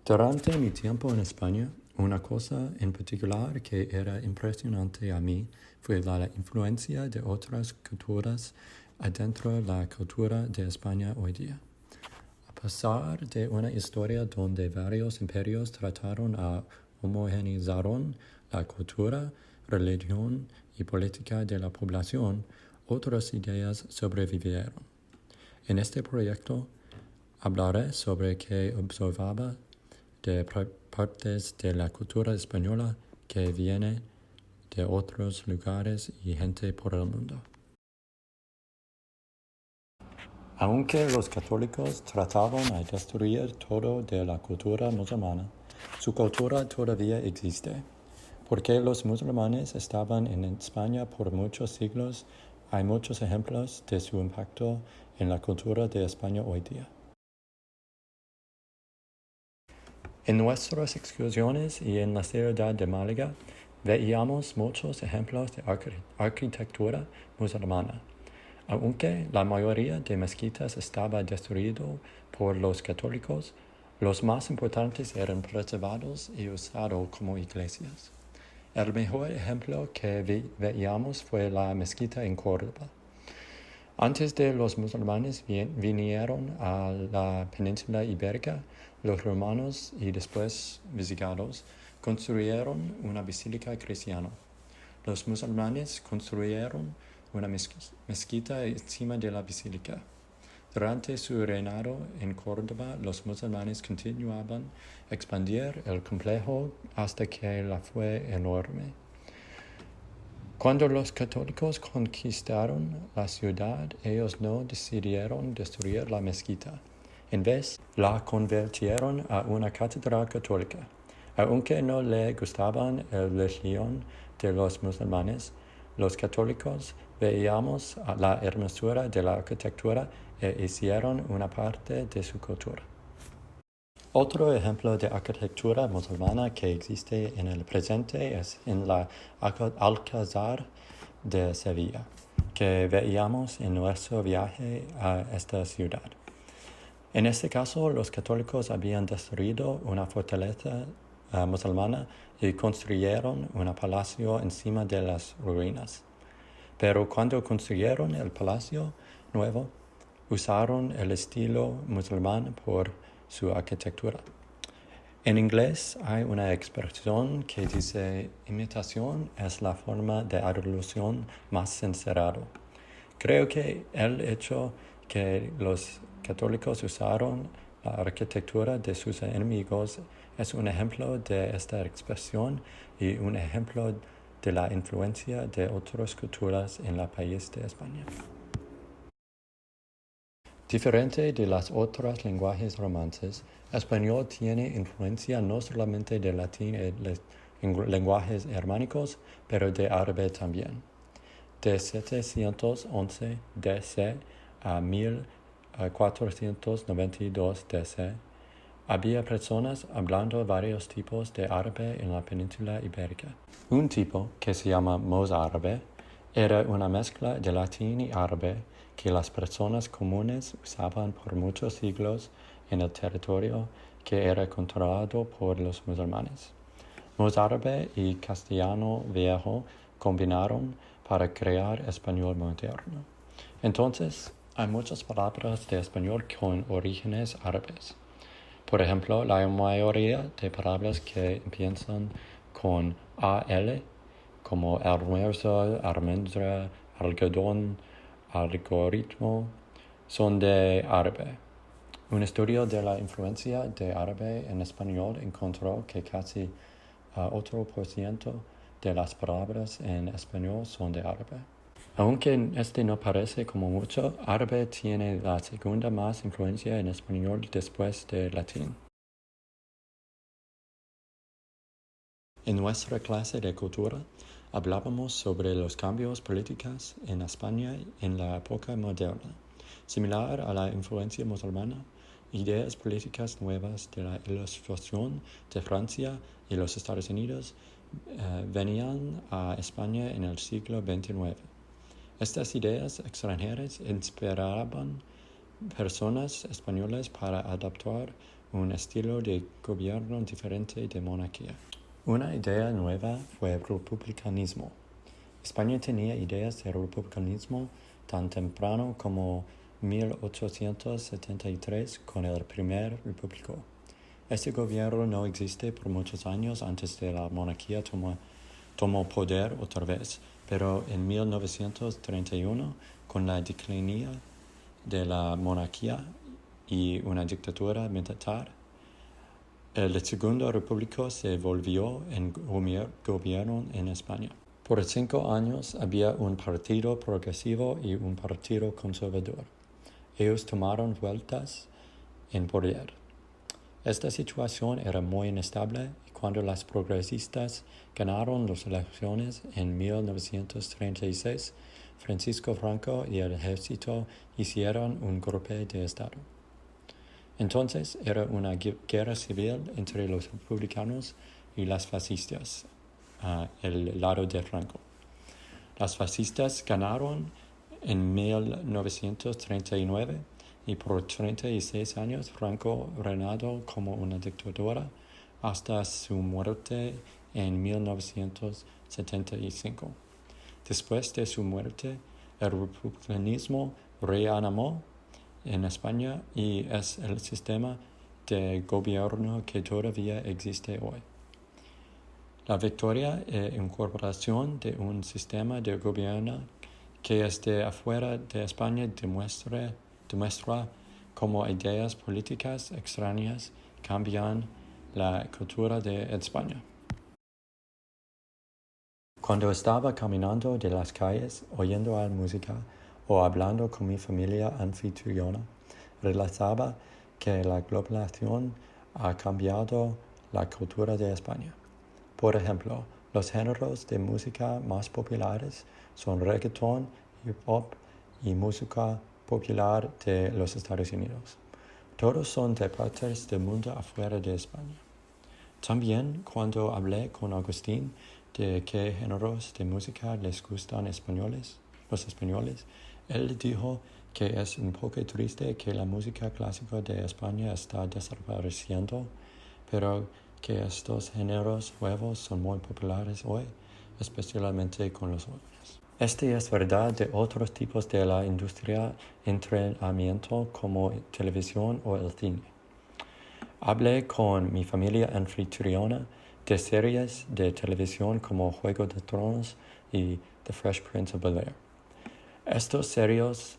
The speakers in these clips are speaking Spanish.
Durante mi tiempo en España, una cosa en particular que era impresionante a mí fue la influencia de otras culturas adentro de la cultura de España hoy día. A pesar de una historia donde varios imperios trataron a homogenizaron la cultura, religión y política de la población, otras ideas sobrevivieron. En este proyecto hablaré sobre qué observaba de partes de la cultura española que viene de otros lugares y gente por el mundo. Aunque los católicos trataban de destruir todo de la cultura musulmana, su cultura todavía existe. Porque los musulmanes estaban en España por muchos siglos, hay muchos ejemplos de su impacto en la cultura de España hoy día. En nuestras excursiones y en la ciudad de Málaga veíamos muchos ejemplos de arquitectura musulmana. Aunque la mayoría de mezquitas estaba destruido por los católicos, los más importantes eran preservados y usados como iglesias. El mejor ejemplo que veíamos fue la mezquita en Córdoba. Antes de los musulmanes vinieron a la península ibérica, los romanos y después visigodos construyeron una basílica cristiana. Los musulmanes construyeron una mezquita encima de la basílica. Durante su reinado en Córdoba, los musulmanes continuaban a expandir el complejo hasta que la fue enorme. Cuando los católicos conquistaron la ciudad, ellos no decidieron destruir la mezquita. En vez, la convirtieron a una catedral católica. Aunque no le gustaban la religión de los musulmanes, los católicos veíamos la hermosura de la arquitectura e hicieron una parte de su cultura. Otro ejemplo de arquitectura musulmana que existe en el presente es en la Alcázar de Sevilla, que veíamos en nuestro viaje a esta ciudad. En este caso, los católicos habían destruido una fortaleza musulmana y construyeron un palacio encima de las ruinas. Pero cuando construyeron el palacio nuevo, usaron el estilo musulmán por su arquitectura. En inglés hay una expresión que dice imitación es la forma de adoración más sincera. Creo que el hecho que los católicos usaron la arquitectura de sus enemigos es un ejemplo de esta expresión y un ejemplo de la influencia de otras culturas en el país de España. Diferente de las otras lenguajes romances, español tiene influencia no solamente de latín y lenguajes germánicos, pero de árabe también. De 711 DC a 1492 DC, había personas hablando varios tipos de árabe en la península ibérica. Un tipo, que se llama mozárabe, era una mezcla de latín y árabe que las personas comunes usaban por muchos siglos en el territorio que era controlado por los musulmanes. Mozárabe y castellano viejo combinaron para crear español moderno. Entonces, hay muchas palabras de español con orígenes árabes. Por ejemplo, la mayoría de palabras que empiezan con AL, como almuerzo, almendra, algodón, algoritmo, son de árabe. Un estudio de la influencia de árabe en español encontró que casi 8% de las palabras en español son de árabe. Aunque este no parece como mucho, árabe tiene la segunda más influencia en español después del latín. En nuestra clase de cultura, hablábamos sobre los cambios políticos en España en la época moderna. Similar a la influencia musulmana, ideas políticas nuevas de la Ilustración de Francia y los Estados Unidos venían a España en el siglo XXIX. Estas ideas extranjeras inspiraban personas españolas para adoptar un estilo de gobierno diferente de monarquía. Una idea nueva fue el republicanismo. España tenía ideas de republicanismo tan temprano como 1873 con el primer repúblico. Este gobierno no existe por muchos años antes de la monarquía tomó poder otra vez, pero en 1931, con la declinía de la monarquía y una dictadura militar, el segundo repúblico se volvió en gobierno en España. Por 5 años había un partido progresivo y un partido conservador. Ellos tomaron vueltas en poder. Esta situación era muy inestable y cuando los progresistas ganaron las elecciones en 1936, Francisco Franco y el ejército hicieron un golpe de Estado. Entonces era una guerra civil entre los republicanos y los fascistas, el lado de Franco. Los fascistas ganaron en 1939 y por 36 años Franco reinado como una dictadura hasta su muerte en 1975. Después de su muerte, el republicanismo reanimó en España y es el sistema de gobierno que todavía existe hoy. La victoria e incorporación de un sistema de gobierno que es de afuera de España demuestra cómo ideas políticas extrañas cambian la cultura de España. Cuando estaba caminando de las calles, oyendo la música o hablando con mi familia anfitriona, realizaba que la globalización ha cambiado la cultura de España. Por ejemplo, los géneros de música más populares son reggaeton, hip hop y música popular de los Estados Unidos. Todos son de partes del mundo afuera de España. También cuando hablé con Agustín de qué géneros de música les gustan los españoles, él dijo que es un poco triste que la música clásica de España está desapareciendo, pero que estos géneros nuevos son muy populares hoy, especialmente con los jóvenes. Este es verdad de otros tipos de la industria entretenimiento como televisión o el cine. Hablé con mi familia anfitriona de series de televisión como Juego de Tronos y The Fresh Prince of Bel-Air. Estos series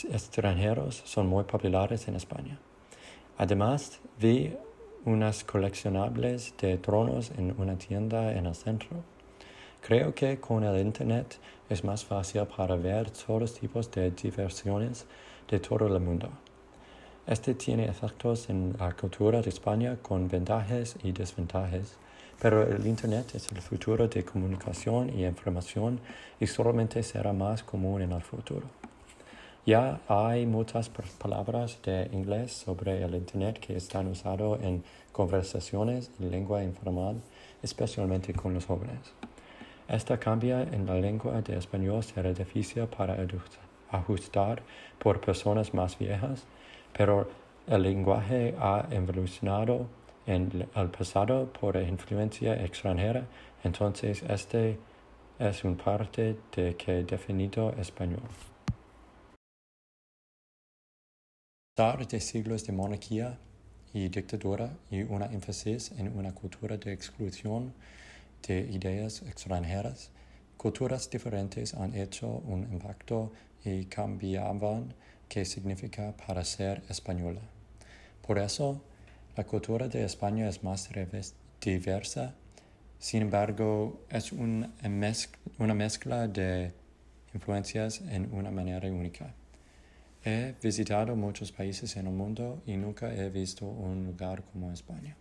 extranjeros son muy populares en España. Además, vi unas coleccionables de tronos en una tienda en el centro. Creo que con el internet es más fácil para ver todos los tipos de diversiones de todo el mundo. Este tiene efectos en la cultura de España con ventajas y desventajas, pero el internet es el futuro de comunicación y información y solamente será más común en el futuro. Ya hay muchas palabras de inglés sobre el internet que están usadas en conversaciones en lengua informal, especialmente con los jóvenes. Esta cambio en la lengua de español será difícil para ajustar por personas más viejas, pero el lenguaje ha evolucionado en el pasado por influencia extranjera, entonces este es una parte de que definido español. De siglos de monarquía y dictadura y una énfasis en una cultura de exclusión de ideas extranjeras, culturas diferentes han hecho un impacto y cambiaban qué significa para ser española. Por eso, la cultura de España es más diversa, sin embargo, es una mezcla de influencias en una manera única. He visitado muchos países en el mundo y nunca he visto un lugar como España.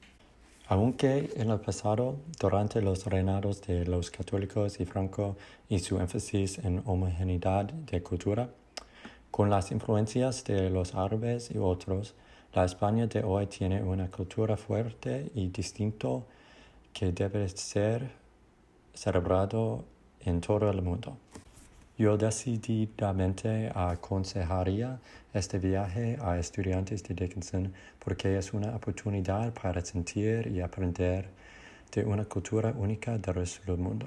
Aunque en el pasado, durante los reinados de los católicos y Franco y su énfasis en homogeneidad de cultura, con las influencias de los árabes y otros, la España de hoy tiene una cultura fuerte y distinta que debe ser celebrado en todo el mundo. Yo decididamente aconsejaría este viaje a estudiantes de Dickinson porque es una oportunidad para sentir y aprender de una cultura única del resto del mundo.